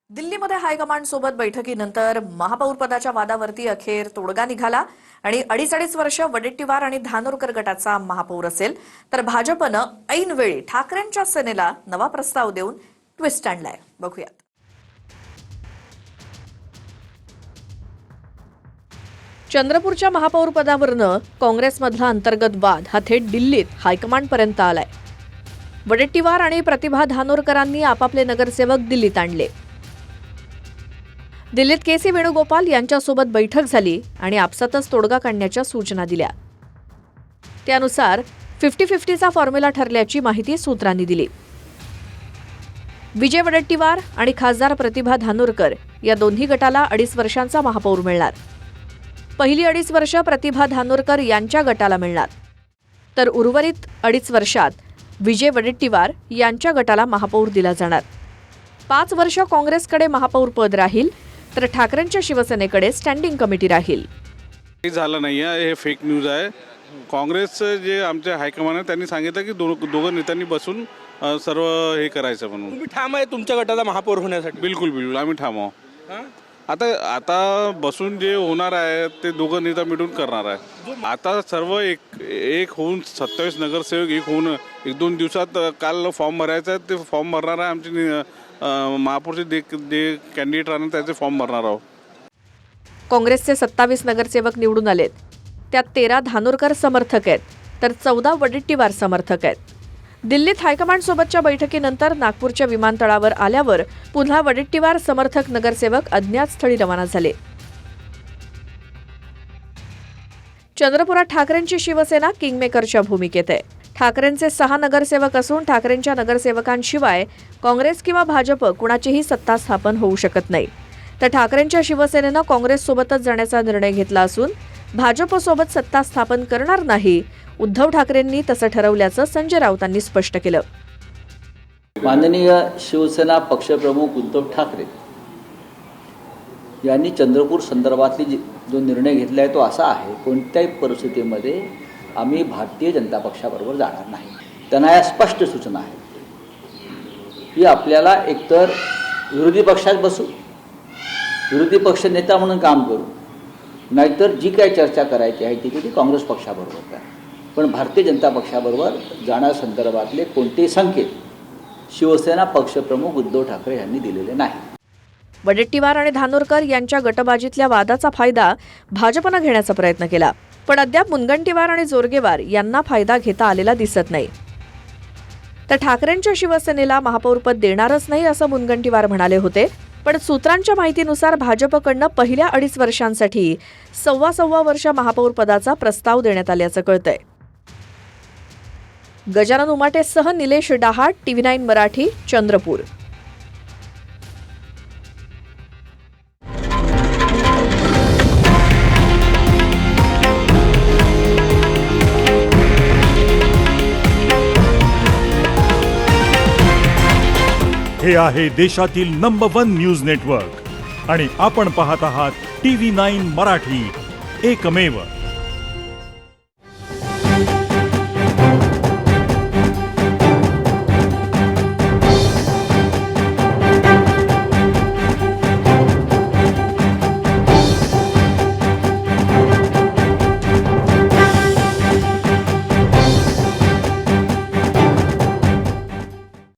दिल्लीमध्ये हायकमांड सोबत बैठकीनंतर महापौर पदाच्या वादावरती अखेर तोडगा निघाला आणि अडीच वर्ष वडेट्टीवार आणि धानोरकर गटाचा महापौर असेल तर भाजपनं ऐनवेळी ठाकरेंच्या सेनेला नवा प्रस्ताव देऊन ट्विस्ट आणलाय. बघूयात. चंद्रपूरच्या महापौर पदावरनं काँग्रेसमधला अंतर्गत वाद हा थेट दिल्लीत हायकमांडपर्यंत आलाय. वडेट्टीवार आणि प्रतिभा धानोरकरांनी आपापले नगरसेवक दिल्लीत आणले. दिल्लीत के.सी. वेणुगोपाल यांच्यासोबत बैठक झाली आणि आपसातच तोडगा काढण्याच्या सूचना दिल्या. त्यानुसार 50-50चा फॉर्म्युला ठरल्याची माहिती सूत्रांनी दिली. विजय वडेट्टीवार आणि खासदार प्रतिभा धानोरकर या दोन्ही गटाला 2.5 वर्षांचा महापौर मिळणार. पहिली 2.5 वर्ष प्रतिभा धानोरकर यांच्या गटाला मिळणार तर उर्वरित 2.5 वर्षात विजय वडेट्टीवार यांच्या गटाला महापौर दिला जाणार. 5 वर्ष काँग्रेसकडे महापौर पद राहील तर ठाकरेंच्या शिवसेनेकडे स्टँडिंग कमिटी राहील. काही झालं नाही आहे, हे फेक न्यूज आहे. काँग्रेस जे आमचे हायकमांड आहे त्यांनी सांगितलं की दोघं नेत्यांनी बसून सर्व हे करायचं म्हणून. तुम्ही ठाम आहे तुमच्या गटाचा महापौर होण्यासाठी? बिलकुल आम्ही ठाम आहोत. आता बसून जे होणार आहे ते दोघं नेता मिळून करणार आहे. आता सर्व एक होऊन 27 नगरसेवक एक होऊन 1-2 दिवसात काल फॉर्म भरायचा आहे. ते फॉर्म भरणार आहे. आमची महापौरचे जे कॅन्डिडेट राहणार त्याचे फॉर्म भरणार आहोत. काँग्रेसचे 27 नगरसेवक निवडून आलेत. त्यात 13 धानोरकर समर्थक आहेत तर 14 वडेट्टीवार समर्थक आहेत. दिल्लीत हायकमांडसोबतच्या बैठकीनंतर नागपूरच्या विमानतळावर आल्यावर पुन्हा वडेट्टीवार समर्थक नगरसेवक अज्ञात स्थळी रवाना झाले. चंद्रपुरात ठाकरेंची शिवसेना किंगमेकरच्या भूमिकेत आहे. ठाकरेंचे 6 नगरसेवक असून ठाकरेंच्या नगरसेवकांशिवाय काँग्रेस किंवा भाजप कुणाचीही सत्ता स्थापन होऊ शकत नाही. तर ठाकरेंच्या शिवसेनेनं काँग्रेससोबतच जाण्याचा निर्णय घेतला असून भाजपसोबत सत्ता स्थापन करणार नाही. उद्धव ठाकरेंनी तसं ठरवल्याचं संजय राऊतांनी स्पष्ट केलं. माननीय शिवसेना पक्षप्रमुख उद्धव ठाकरे यांनी चंद्रपूर संदर्भातली जो निर्णय घेतला आहे तो असा आहे, कोणत्याही परिस्थितीमध्ये आम्ही भारतीय जनता पक्षाबरोबर जाणार नाही. त्यांना या स्पष्ट सूचना आहेत की आपल्याला एकतर विरोधी पक्षात बसू, विरोधी पक्ष नेता म्हणून काम करू, नाहीतर जी काही चर्चा करायची आहे ती काँग्रेस पक्षाबरोबर करा. पण भारतीय जनता पक्षाबरोबर जाण्यासंदर्भातले कोणतेही संकेत शिवसेना पक्षप्रमुख उद्धव ठाकरे यांनी दिलेले नाही. वडेट्टीवार आणि धानोरकर यांच्या गटबाजीतल्या वादाचा फायदा भाजपनं घेण्याचा प्रयत्न केला, पण अद्याप मुनगंटीवार आणि जोरगेवार यांना फायदा घेता आलेला दिसत नाही. तर ठाकरेंच्या शिवसेनेला महापौरपद देणारच नाही असं मुनगंटीवार म्हणाले होते. पण सूत्रांच्या माहितीनुसार भाजपकडनं पहिल्या 2.5 वर्षांसाठी 1.25 वर्ष महापौर पदाचा प्रस्ताव देण्यात आल्याचं कळतंय. गजानन उमाटेसह निलेश डहाट, TV9 मराठी, चंद्रपूर. हे आहे देशातील नंबर 1 न्यूज नेटवर्क आणि आपण पाहत आहात TV9 मराठी, एकमेव.